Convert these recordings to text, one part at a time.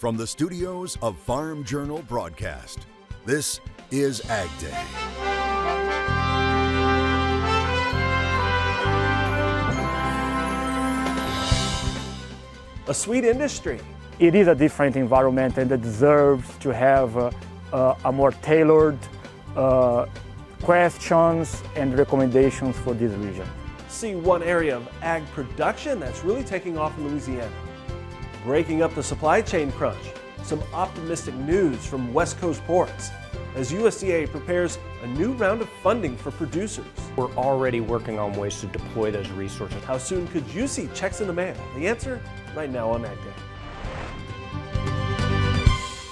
From the studios of Farm Journal Broadcast, this is AgDay. A sweet industry. It is a different environment and it deserves to have a more tailored questions and recommendations for this region. See one area of ag production that's really taking off in Louisiana. Breaking up the supply chain crunch. Some optimistic news from West Coast ports as USDA prepares a new round of funding for producers. We're already working on ways to deploy those resources. How soon could you see checks in the mail? The answer right now on AgDay.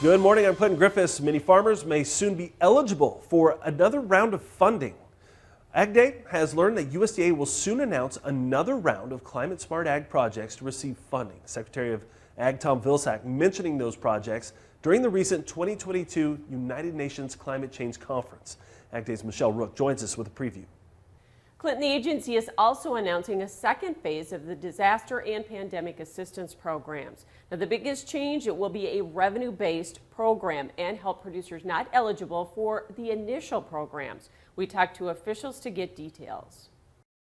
Good morning, I'm Clinton Griffiths. Many farmers may soon be eligible for another round of funding. AgDay has learned that USDA will soon announce another round of climate-smart ag projects to receive funding. Secretary of Ag Tom Vilsack mentioning those projects during the recent 2022 United Nations Climate Change Conference. AgDay's Michelle Rook joins us with a preview. Clinton, the agency is also announcing a second phase of the disaster and pandemic assistance programs. Now, the biggest change, it will be a revenue-based program and help producers not eligible for the initial programs. We talked to officials to get details.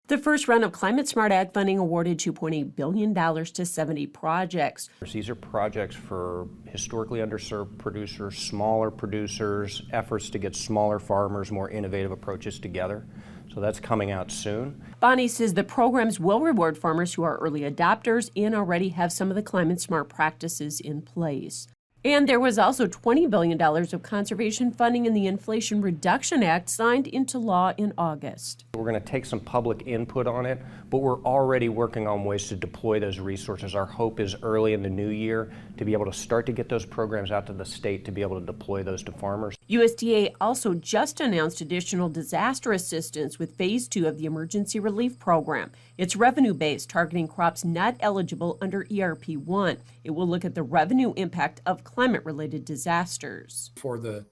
The first round of Climate Smart Ag funding awarded $2.8 billion to 70 projects. These are projects for historically underserved producers, smaller producers, efforts to get smaller farmers, more innovative approaches together. So that's coming out soon. Bonnie says the programs will reward farmers who are early adopters and already have some of the climate smart practices in place. And there was also $20 billion of conservation funding in the Inflation Reduction Act signed into law in August. We're going to take some public input on it, but we're already working on ways to deploy those resources. Our hope is early in the new year to be able to start to get those programs out to the state to be able to deploy those to farmers. USDA also just announced additional disaster assistance with Phase 2 of the Emergency Relief Program. It's revenue-based, targeting crops not eligible under ERP1. It will look at the revenue impact of climate-related disasters. For the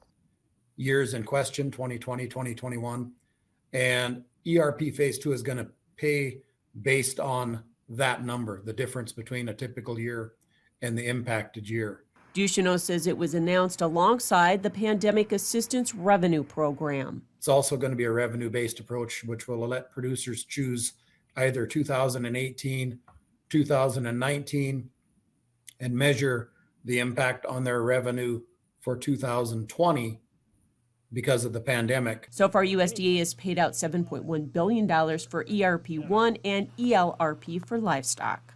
years in question, 2020, 2021, and ERP Phase 2 is going to pay based on that number, the difference between a typical year and the impacted year. Ducheneau says it was announced alongside the Pandemic Assistance Revenue Program. It's also going to be a revenue-based approach, which will let producers choose either 2018, 2019, and measure the impact on their revenue for 2020 because of the pandemic. So far, USDA has paid out $7.1 billion for ERP1 and ELRP for livestock.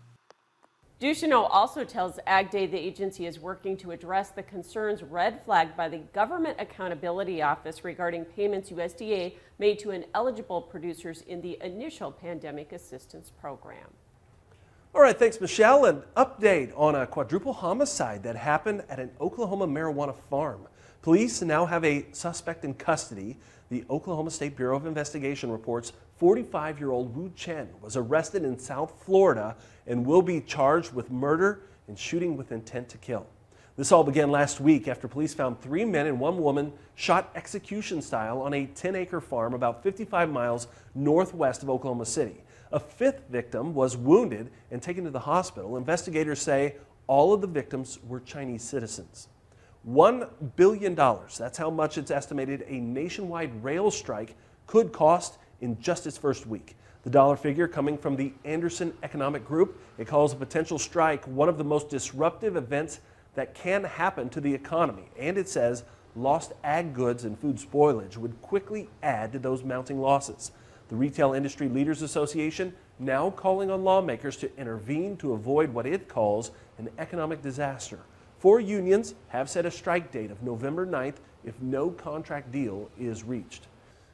Ducheneau also tells AgDay the agency is working to address the concerns red flagged by the Government Accountability Office regarding payments USDA made to ineligible producers in the initial pandemic assistance program. All right, thanks, Michelle. An update on a quadruple homicide that happened at an Oklahoma marijuana farm. Police now have a suspect in custody. The Oklahoma State Bureau of Investigation reports 45-year-old Wu Chen was arrested in South Florida and will be charged with murder and shooting with intent to kill. This all began last week after police found 3 men and 1 woman shot execution style on a 10-acre farm about 55 miles northwest of Oklahoma City. A 5th victim was wounded and taken to the hospital. Investigators say all of the victims were Chinese citizens. $1 billion, that's how much it's estimated a nationwide rail strike could cost in just its first week. The dollar figure coming from the Anderson Economic Group. It calls a potential strike one of the most disruptive events that can happen to the economy. And it says lost ag goods and food spoilage would quickly add to those mounting losses. The Retail Industry Leaders Association now calling on lawmakers to intervene to avoid what it calls an economic disaster. 4 unions have set a strike date of November 9th if no contract deal is reached.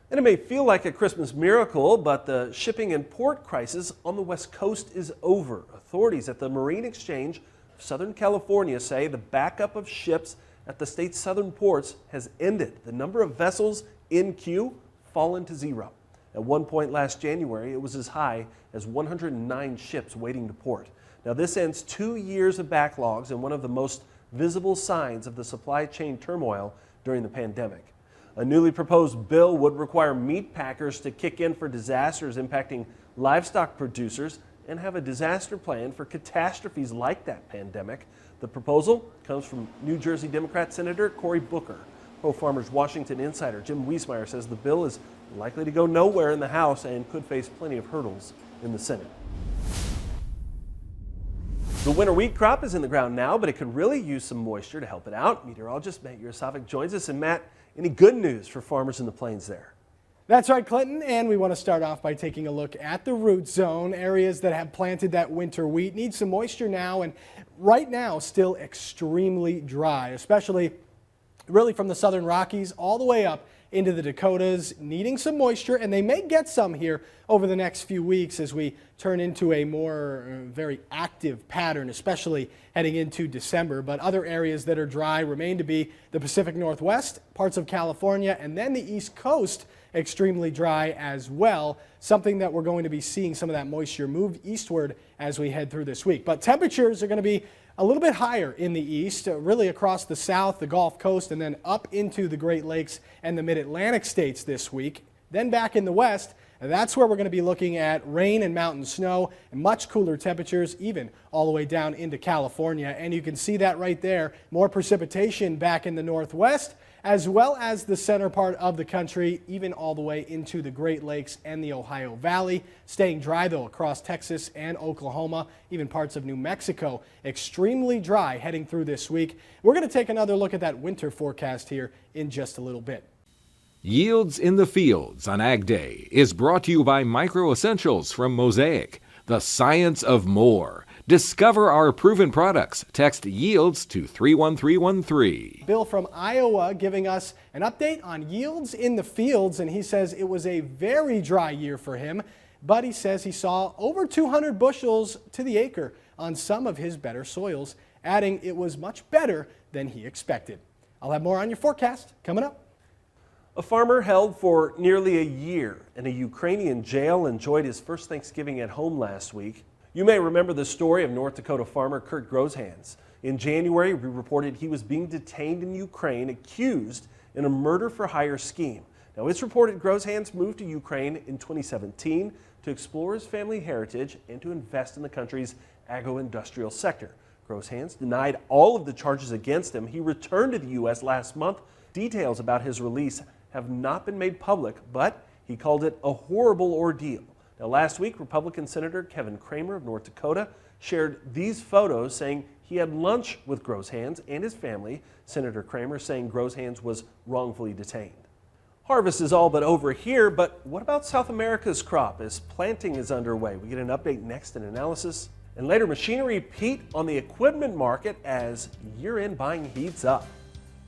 And it may feel like a Christmas miracle, but the shipping and port crisis on the West Coast is over. Authorities at the Marine Exchange of Southern California say the backup of ships at the state's southern ports has ended. The number of vessels in queue fallen to 0. At one point last January, it was as high as 109 ships waiting to port. Now this ends 2 years of backlogs and one of the most visible signs of the supply chain turmoil during the pandemic. A newly proposed bill would require meat packers to kick in for disasters impacting livestock producers and have a disaster plan for catastrophes like that pandemic. The proposal comes from New Jersey Democrat Senator Cory Booker. Pro-Farmers Washington insider Jim Wiesmeyer says the bill is likely to go nowhere in the House and could face plenty of hurdles in the Senate. The winter wheat crop is in the ground now, but it could really use some moisture to help it out. Meteorologist Matt Yurosavik joins us. And Matt, any good news for farmers in the plains there? That's right, Clinton, and we want to start off by taking a look at the root zone. Areas that have planted that winter wheat need some moisture now, and right now still extremely dry, especially really from the southern Rockies all the way up into the Dakotas, needing some moisture, and they may get some here over the next few weeks as we turn into a more very active pattern, especially heading into December. But other areas that are dry remain to be the Pacific Northwest, parts of California, and then the East Coast, extremely dry as well, something that we're going to be seeing some of that moisture move eastward as we head through this week. But temperatures are going to be a little bit higher in the east, really across the south, the Gulf Coast, and then up into the Great Lakes and the Mid-Atlantic states this week. Then back in the west, and that's where we're going to be looking at rain and mountain snow and much cooler temperatures, even all the way down into California. And you can see that right there, more precipitation back in the northwest, as well as the center part of the country, even all the way into the Great Lakes and the Ohio Valley. Staying dry, though, across Texas and Oklahoma, even parts of New Mexico. Extremely dry heading through this week. We're going to take another look at that winter forecast here in just a little bit. Yields in the Fields on AgDay is brought to you by Micro Essentials from Mosaic, the science of more. Discover our proven products. Text yields to 31313. Bill from Iowa giving us an update on yields in the fields, and he says it was a very dry year for him, but he says he saw over 200 bushels to the acre on some of his better soils, adding it was much better than he expected. I'll have more on your forecast coming up. A farmer held for nearly a year in a Ukrainian jail enjoyed his first Thanksgiving at home last week. You may remember the story of North Dakota farmer Kurt Groshands. In January, we reported he was being detained in Ukraine, accused in a murder-for-hire scheme. Now, it's reported Groshands moved to Ukraine in 2017 to explore his family heritage and to invest in the country's agro-industrial sector. Groshands denied all of the charges against him. He returned to the U.S. last month. Details about his release have not been made public, but he called it a horrible ordeal. Now, last week, Republican Senator Kevin Cramer of North Dakota shared these photos saying he had lunch with Groshands and his family. Senator Cramer saying Groshands was wrongfully detained. Harvest is all but over here, but what about South America's crop as planting is underway? We get an update next in analysis. And later, Machinery Pete on the equipment market as year-end buying heats up.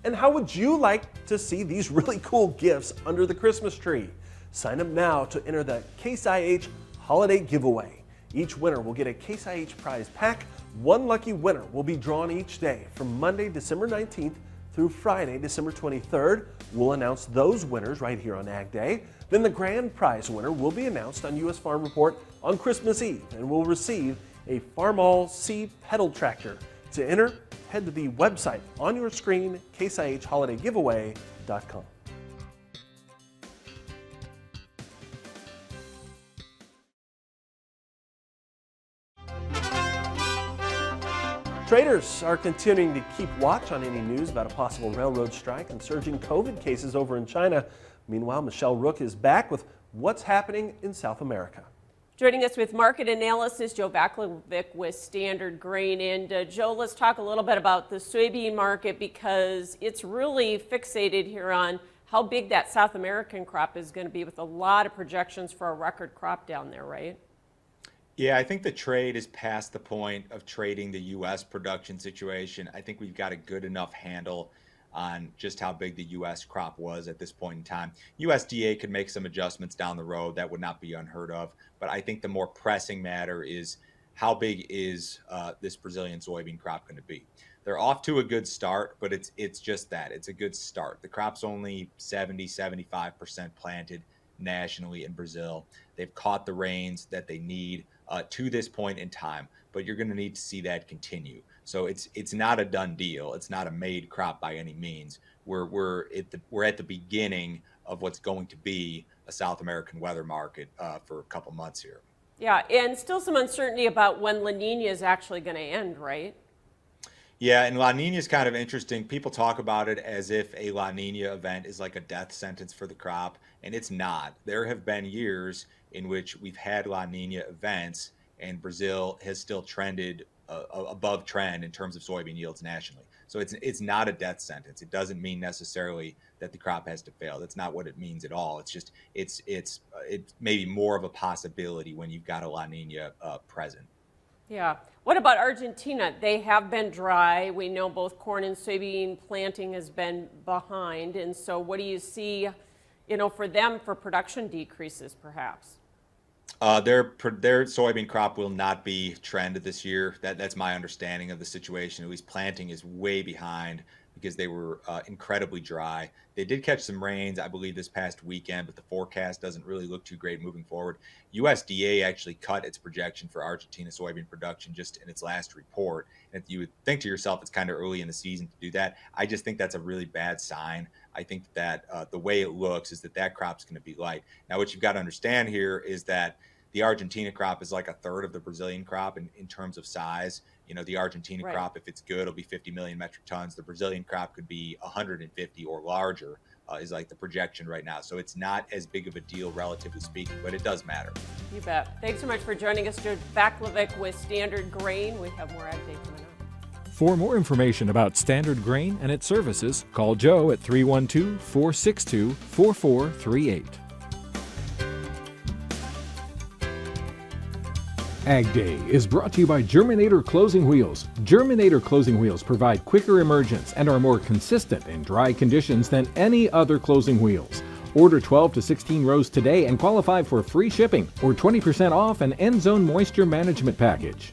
And how would you like to see these really cool gifts under the Christmas tree? Sign up now to enter the Case IH Holiday Giveaway. Each winner will get a Case IH prize pack. One lucky winner will be drawn each day from Monday, December 19th through Friday, December 23rd. We'll announce those winners right here on AgDay. Then the grand prize winner will be announced on U.S. Farm Report on Christmas Eve and will receive a Farmall C pedal tractor. To enter, head to the website on your screen, caseihholidaygiveaway.com. Traders are continuing to keep watch on any news about a possible railroad strike and surging COVID cases over in China. Meanwhile, Michelle Rook is back with what's happening in South America. Joining us with market analysis, Joe Baklovic with Standard Grain. And Joe, let's talk a little bit about the soybean market because it's really fixated here on how big that South American crop is going to be with a lot of projections for a record crop down there, right? Yeah, I think the trade is past the point of trading the U.S. production situation. I think we've got a good enough handle on just how big the U.S. crop was at this point in time. USDA could make some adjustments down the road. That would not be unheard of. But I think the more pressing matter is how big is this Brazilian soybean crop going to be? They're off to a good start, but it's just that. It's a good start. The crop's only 70-75% planted nationally in Brazil. They've caught the rains that they need to this point in time, but you're going to need to see that continue. So it's not a done deal. It's not a made crop by any means. We're at the beginning of what's going to be a South American weather market for a couple months here. Yeah, and still some uncertainty about when La Nina is actually going to end, right? Yeah, and La Nina is kind of interesting. People talk about it as if a La Nina event is like a death sentence for the crop, and it's not. There have been years in which we've had La Nina events, and Brazil has still trended above trend in terms of soybean yields nationally. So it's not a death sentence. It doesn't mean necessarily that the crop has to fail. That's not what it means at all. It's just it's maybe more of a possibility when you've got a La Nina present. Yeah. What about Argentina? They have been dry. We know both corn and soybean planting has been behind. And so what do you see, for them for production decreases perhaps? Their soybean crop will not be trend this year. That's my understanding of the situation. At least planting is way behind because they were incredibly dry. They did catch some rains, I believe, this past weekend, but the forecast doesn't really look too great moving forward. USDA actually cut its projection for Argentina soybean production just in its last report. And you would think to yourself, it's kind of early in the season to do that. I just think that's a really bad sign. I think that the way it looks is that crop's going to be light. Now, what you've got to understand here is that the Argentina crop is like a third of the Brazilian crop in terms of size. The Argentina crop, if it's good, will be 50 million metric tons. The Brazilian crop could be 150 or larger, is like the projection right now. So it's not as big of a deal, relatively speaking, but it does matter. You bet. Thanks so much for joining us, Joe Baklovic with Standard Grain. We have more AgDay coming up. For more information about Standard Grain and its services, call Joe at 312-462-4438. AgDay is brought to you by Germinator Closing Wheels. Germinator Closing Wheels provide quicker emergence and are more consistent in dry conditions than any other closing wheels. Order 12 to 16 rows today and qualify for free shipping or 20% off an end zone moisture management package.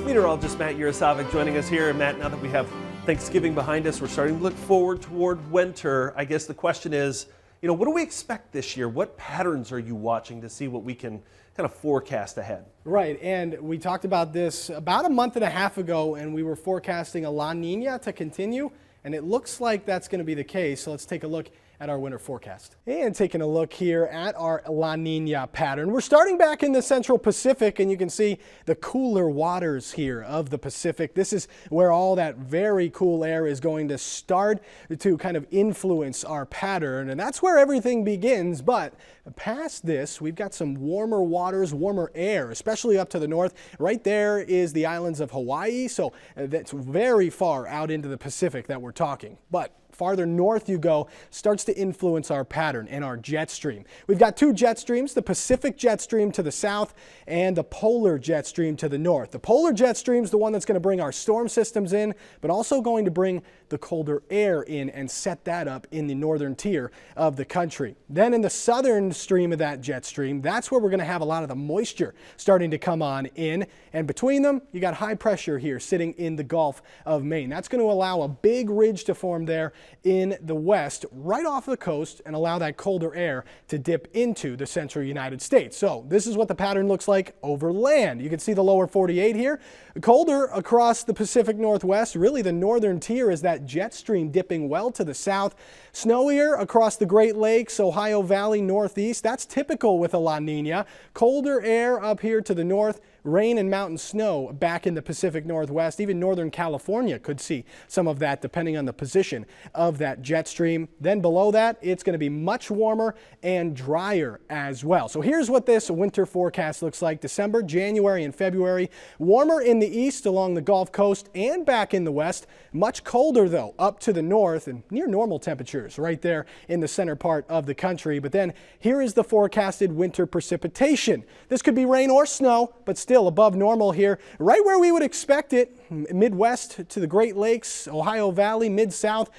Meteorologist Matt Yurosavik joining us here. And Matt, now that we have Thanksgiving behind us, we're starting to look forward toward winter. I guess the question is, what do we expect this year? What patterns are you watching to see what we can kind of forecast ahead? Right, and we talked about this about a month and a half ago, and we were forecasting a La Nina to continue, and it looks like that's going to be the case. So let's take a look at our winter forecast. And taking a look here at our La Nina pattern. We're starting back in the central Pacific, and you can see the cooler waters here of the Pacific. This is where all that very cool air is going to start to kind of influence our pattern, and that's where everything begins. But past this, we've got some warmer waters, warmer air, especially up to the north. Right there is the islands of Hawaii, so that's very far out into the Pacific that we're talking. But farther north you go, starts to influence our pattern and our jet stream. We've got two jet streams, the Pacific jet stream to the south and the polar jet stream to the north. The polar jet stream is the one that's going to bring our storm systems in, but also going to bring the colder air in and set that up in the northern tier of the country. Then in the southern stream of that jet stream, that's where we're going to have a lot of the moisture starting to come on in. And between them, you got high pressure here sitting in the Gulf of Maine. That's going to allow a big ridge to form there in the west, right off the coast, and allow that colder air to dip into the central United States. So this is what the pattern looks like over land. You can see the lower 48 here. Colder across the Pacific Northwest. Really the northern tier is that jet stream dipping well to the south. Snowier across the Great Lakes, Ohio Valley, northeast. That's typical with a La Nina. Colder air up here to the north. Rain and mountain snow back in the Pacific Northwest. Even northern California could see some of that depending on the position of that jet stream. Then below that, it's going to be much warmer and drier as well. So here's what this winter forecast looks like. December, January, and February. Warmer in the east along the Gulf Coast and back in the west. Much colder though up to the north and near normal temperatures right there in the center part of the country. But then here is the forecasted winter precipitation. This could be rain or snow, but still above normal here, right where we would expect it. Midwest to the Great Lakes, Ohio Valley, mid-south,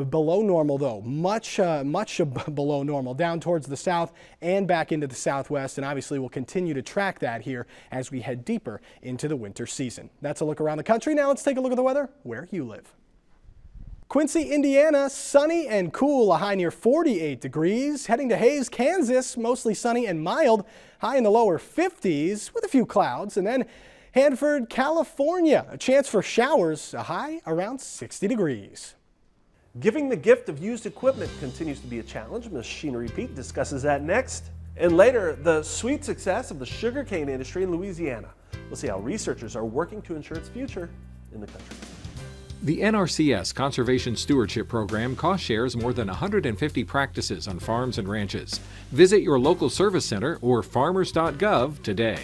below normal though, much below normal, down towards the south and back into the southwest, and obviously we'll continue to track that here as we head deeper into the winter season. That's a look around the country. Now let's take a look at the weather where you live. Quincy, Indiana, sunny and cool, a high near 48 degrees. Heading to Hays, Kansas, mostly sunny and mild, high in the lower 50s with a few clouds. And then Hanford, California, a chance for showers, a high around 60 degrees. Giving the gift of used equipment continues to be a challenge. Machinery Pete discusses that next And later, the sweet success of the sugarcane industry in Louisiana. We'll see how researchers are working to ensure its future in the country. The NRCS Conservation Stewardship Program cost shares more than 150 practices on farms and ranches. Visit your local service center or farmers.gov today.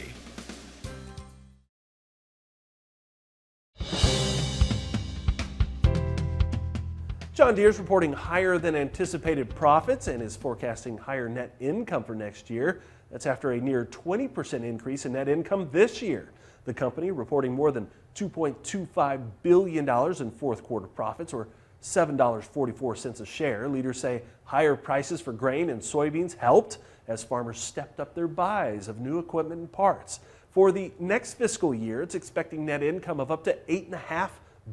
John Deere's reporting higher than anticipated profits and is forecasting higher net income for next year. That's after a near 20% increase in net income this year. The company reporting more than $2.25 billion in fourth quarter profits, or $7.44 a share. Leaders say higher prices for grain and soybeans helped as farmers stepped up their buys of new equipment and parts. For the next fiscal year, it's expecting net income of up to $8.5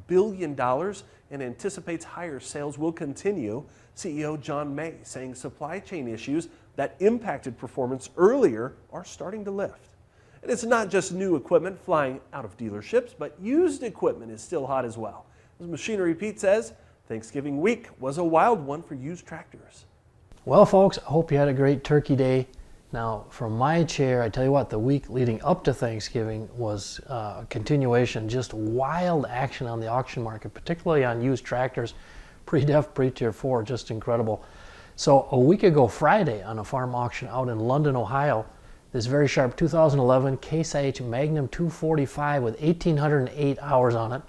billion and anticipates higher sales will continue. CEO John May saying supply chain issues that impacted performance earlier are starting to lift. And it's not just new equipment flying out of dealerships, but used equipment is still hot as well. As Machinery Pete says, Thanksgiving week was a wild one for used tractors. Well, folks, I hope you had a great Turkey Day. Now, from my chair, I tell you what, the week leading up to Thanksgiving was a continuation, just wild action on the auction market, particularly on used tractors, pre-def, pre-tier 4, just incredible. So a week ago Friday on a farm auction out in London, Ohio, this very sharp 2011 Case IH Magnum 245 with 1,808 hours on it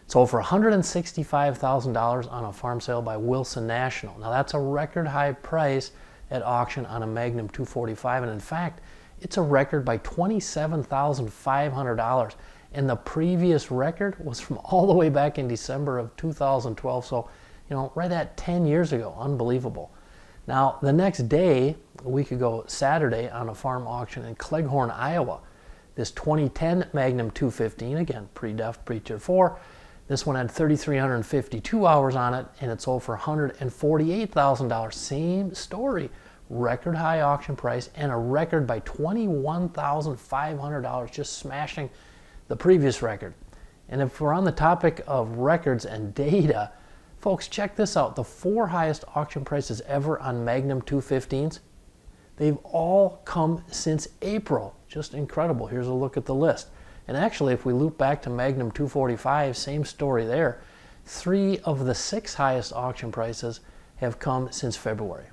sold for $165,000 on a farm sale by Wilson National. Now that's a record high price at auction on a Magnum 245, and in fact it's a record by $27,500, and the previous record was from all the way back in December of 2012, so right at 10 years ago. Unbelievable. Now the next day, a week ago Saturday, on a farm auction in Cleghorn, Iowa, this 2010 Magnum 215, again pre-def, pre-tier 4, this one had 3,352 hours on it, and it sold for $148,000. Same story, record high auction price and a record by $21,500, just smashing the previous record. And if we're on the topic of records and data, folks, check this out. The 4 highest auction prices ever on Magnum 215s, they've all come since April. Just incredible. Here's a look at the list. And actually, if we loop back to Magnum 245, same story there. 3 of the 6 highest auction prices have come since February.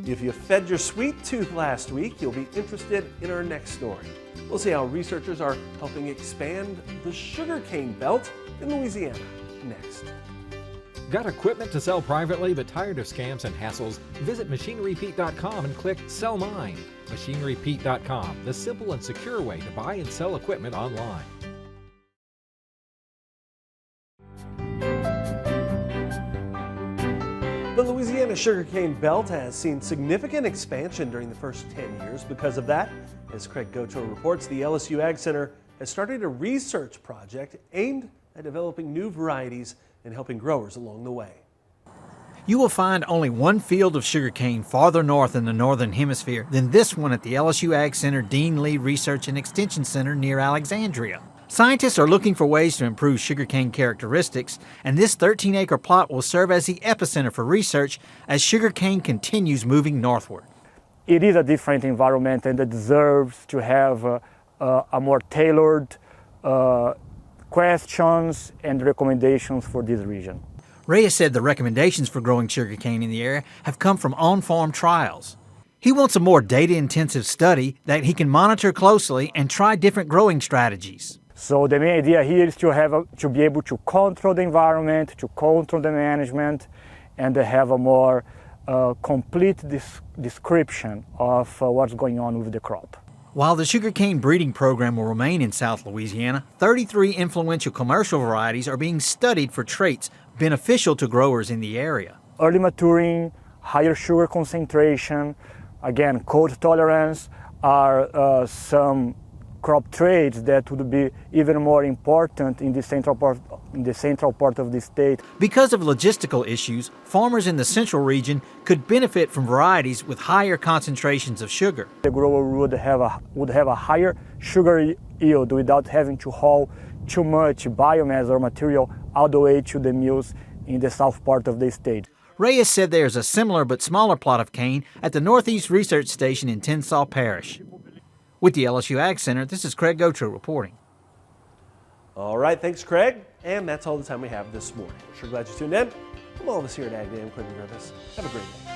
If you fed your sweet tooth last week, you'll be interested in our next story. We'll see how researchers are helping expand the sugarcane belt in Louisiana next. Got equipment to sell privately but tired of scams and hassles? Visit MachineryPete.com and click Sell Mine. MachineryPete.com, the simple and secure way to buy and sell equipment online. The Louisiana sugarcane belt has seen significant expansion during the first 10 years. Because of that, as Craig Gocho reports, the LSU Ag Center has started a research project aimed at developing new varieties and helping growers along the way. You will find only one field of sugarcane farther north in the northern hemisphere than this one at the LSU Ag Center Dean Lee Research and Extension Center near Alexandria. Scientists are looking for ways to improve sugarcane characteristics, and this 13-acre plot will serve as the epicenter for research as sugarcane continues moving northward. It is a different environment and it deserves to have a more tailored questions and recommendations for this region. Reyes said the recommendations for growing sugarcane in the area have come from on-farm trials. He wants a more data-intensive study that he can monitor closely and try different growing strategies. So the main idea here is to be able to control the environment, to control the management, and to have a more complete description of what's going on with the crop. While the sugarcane breeding program will remain in South Louisiana, 33 influential commercial varieties are being studied for traits beneficial to growers in the area. Early maturing, higher sugar concentration, again, cold tolerance are some crop traits that would be even more important in the central part of the state. Because of logistical issues, farmers in the central region could benefit from varieties with higher concentrations of sugar. The grower would have a higher sugar yield without having to haul too much biomass or material all the way to the mills in the south part of the state. Reyes said there is a similar but smaller plot of cane at the Northeast Research Station in Tensas Parish. With the LSU Ag Center, this is Craig Gotro reporting. All right, thanks, Craig. And that's all the time we have this morning. We're sure glad you tuned in. From all of us here at AgDay, I'm Quentin Griffiths. Have a great day.